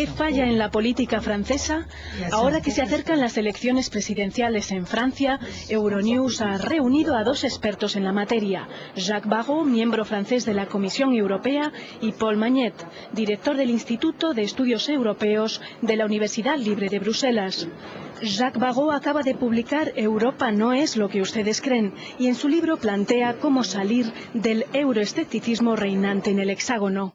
¿Qué falla en la política francesa? Ahora que se acercan las elecciones presidenciales en Francia, Euronews ha reunido a dos expertos en la materia, Jacques Barrot, miembro francés de la Comisión Europea, y Paul Magnette, director del Instituto de Estudios Europeos de la Universidad Libre de Bruselas. Jacques Barrot acaba de publicar Europa no es lo que ustedes creen, y en su libro plantea cómo salir del euroescepticismo reinante en el hexágono.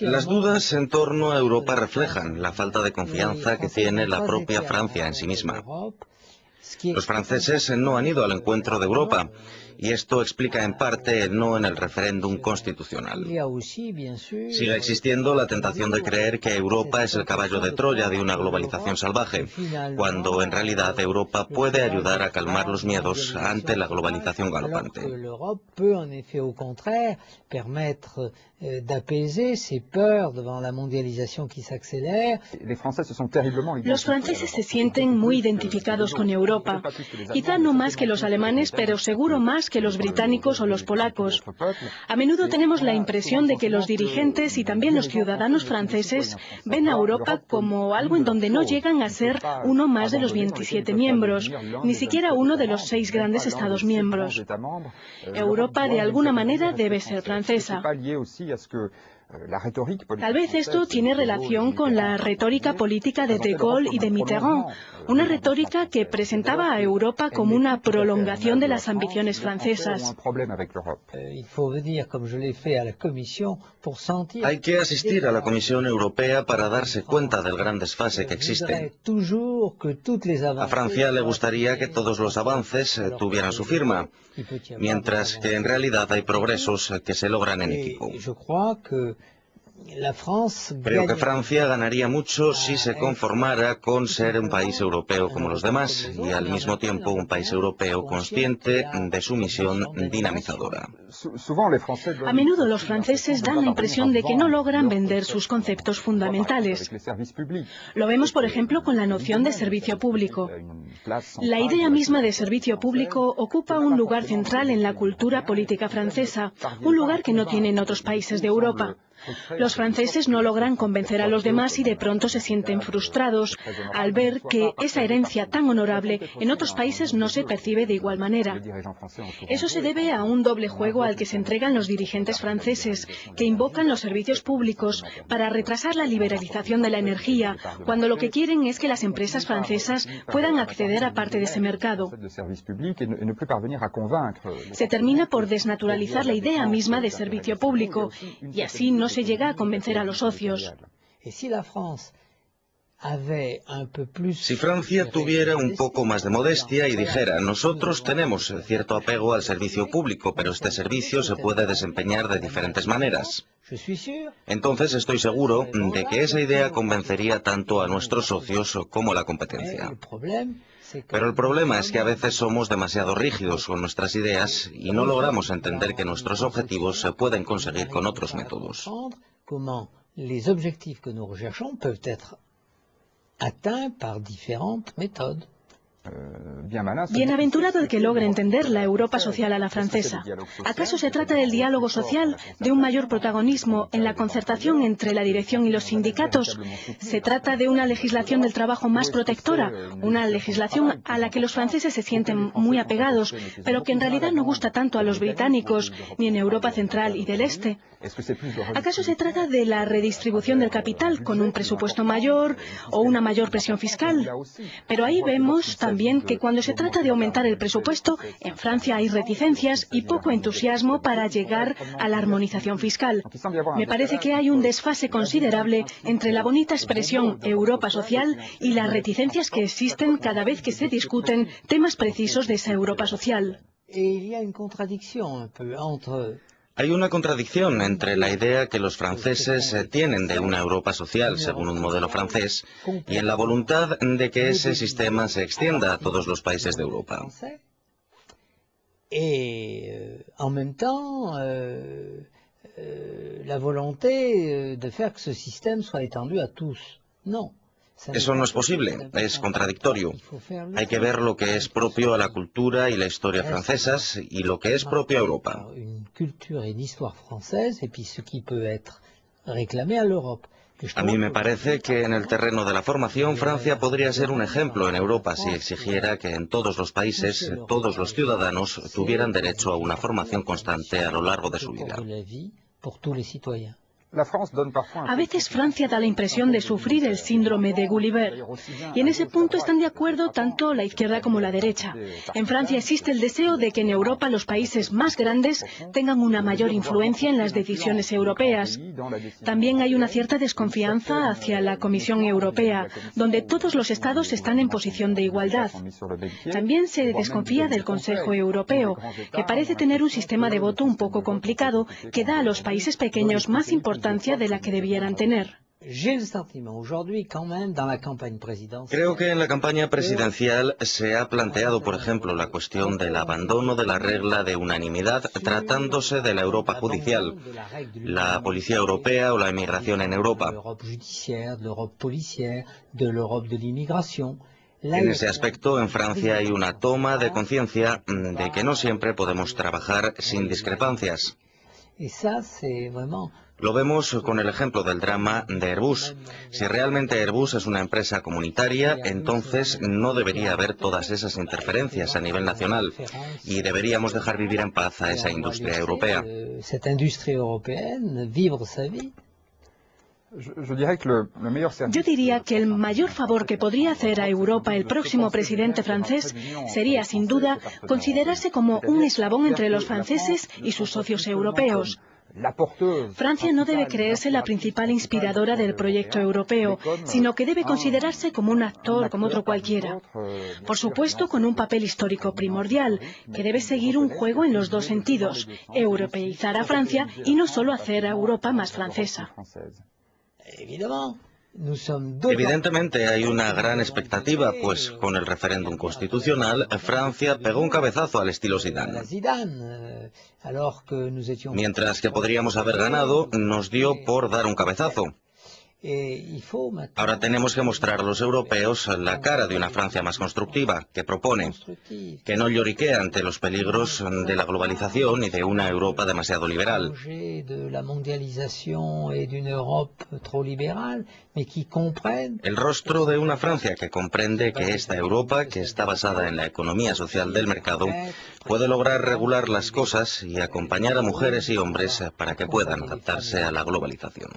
Las dudas en torno a Europa reflejan la falta de confianza que tiene la propia Francia en sí misma. Los franceses no han ido al encuentro de Europa, y esto explica en parte el no en el referéndum constitucional. Sigue existiendo la tentación de creer que Europa es el caballo de Troya de una globalización salvaje, cuando en realidad Europa puede ayudar a calmar los miedos ante la globalización galopante. Los franceses se sienten muy identificados con Europa, quizá no más que los alemanes, pero seguro más que los británicos o los polacos. A menudo tenemos la impresión de que los dirigentes y también los ciudadanos franceses ven a Europa como algo en donde no llegan a ser uno más de los 27 miembros, ni siquiera uno de los 6 grandes Estados miembros. Europa, de alguna manera, debe ser francesa. Tal vez esto tiene relación con la retórica política de De Gaulle y de Mitterrand, una retórica que presentaba a Europa como una prolongación de las ambiciones francesas. Hay que asistir a la Comisión Europea para darse cuenta del gran desfase que existe. A Francia le gustaría que todos los avances tuvieran su firma, mientras que en realidad hay progresos que se logran en equipo. Creo que Francia ganaría mucho si se conformara con ser un país europeo como los demás y al mismo tiempo un país europeo consciente de su misión dinamizadora. A menudo los franceses dan la impresión de que no logran vender sus conceptos fundamentales. Lo vemos, por ejemplo, con la noción de servicio público. La idea misma de servicio público ocupa un lugar central en la cultura política francesa, un lugar que no tienen otros países de Europa. Los franceses no logran convencer a los demás y de pronto se sienten frustrados al ver que esa herencia tan honorable en otros países no se percibe de igual manera. Eso se debe a un doble juego al que se entregan los dirigentes franceses, que invocan los servicios públicos para retrasar la liberalización de la energía, cuando lo que quieren es que las empresas francesas puedan acceder a parte de ese mercado. Se termina por desnaturalizar la idea misma de servicio público, y así no se llega a convencer a los socios. Si Francia tuviera un poco más de modestia y dijera, nosotros tenemos cierto apego al servicio público, pero este servicio se puede desempeñar de diferentes maneras. Entonces estoy seguro de que esa idea convencería tanto a nuestros socios como a la competencia. Pero el problema es que a veces somos demasiado rígidos con nuestras ideas y no logramos entender que nuestros objetivos se pueden conseguir con otros métodos. Bienaventurado el que logre entender la Europa social a la francesa. ¿Acaso se trata del diálogo social, de un mayor protagonismo en la concertación entre la dirección y los sindicatos? ¿Se trata de una legislación del trabajo más protectora, una legislación a la que los franceses se sienten muy apegados, pero que en realidad no gusta tanto a los británicos, ni en Europa Central y del Este? ¿Acaso se trata de la redistribución del capital con un presupuesto mayor o una mayor presión fiscal? Pero ahí vemos también que cuando se trata de aumentar el presupuesto, en Francia hay reticencias y poco entusiasmo para llegar a la armonización fiscal. Me parece que hay un desfase considerable entre la bonita expresión Europa social y las reticencias que existen cada vez que se discuten temas precisos de esa Europa social. Hay una contradicción entre la idea que los franceses tienen de una Europa social, según un modelo francés, y en la voluntad de que ese sistema se extienda a todos los países de Europa. En même temps, la volonté de faire que ce système soit étendu à tous. Non. Eso no es posible, es contradictorio. Hay que ver lo que es propio a la cultura y la historia francesas y lo que es propio a Europa. réclamer à l'Europe. A mí me parece que en el terreno de la formación Francia podría ser un ejemplo en Europa si exigiera que en todos los países todos los ciudadanos tuvieran derecho a una formación constante a lo largo de su vida. A veces Francia da la impresión de sufrir el síndrome de Gulliver. Y en ese punto están de acuerdo tanto la izquierda como la derecha. En Francia existe el deseo de que en Europa los países más grandes tengan una mayor influencia en las decisiones europeas. También hay una cierta desconfianza hacia la Comisión Europea, donde todos los Estados están en posición de igualdad. También se desconfía del Consejo Europeo, que parece tener un sistema de voto un poco complicado que da a los países pequeños más importancia de la que debieran tener. Creo que en la campaña presidencial se ha planteado, por ejemplo, la cuestión del abandono de la regla de unanimidad tratándose de la Europa judicial, la policía europea o la inmigración en Europa. En ese aspecto, en Francia hay una toma de conciencia de que no siempre podemos trabajar sin discrepancias. Lo vemos con el ejemplo del drama de Airbus. Si realmente Airbus es una empresa comunitaria, entonces no debería haber todas esas interferencias a nivel nacional y deberíamos dejar vivir en paz a esa industria europea. Yo diría que el mayor favor que podría hacer a Europa el próximo presidente francés sería, sin duda, considerarse como un eslabón entre los franceses y sus socios europeos. Francia no debe creerse la principal inspiradora del proyecto europeo, sino que debe considerarse como un actor como otro cualquiera. Por supuesto, con un papel histórico primordial, que debe seguir un juego en los dos sentidos, europeizar a Francia y no solo hacer a Europa más francesa. Evidentemente hay una gran expectativa, pues con el referéndum constitucional, Francia pegó un cabezazo al estilo Zidane. Mientras que podríamos haber ganado, nos dio por dar un cabezazo. Ahora tenemos que mostrar a los europeos la cara de una Francia más constructiva, que propone, que no lloriquea ante los peligros de la globalización y de una Europa demasiado liberal. El rostro de una Francia que comprende que esta Europa, que está basada en la economía social del mercado, puede lograr regular las cosas y acompañar a mujeres y hombres para que puedan adaptarse a la globalización.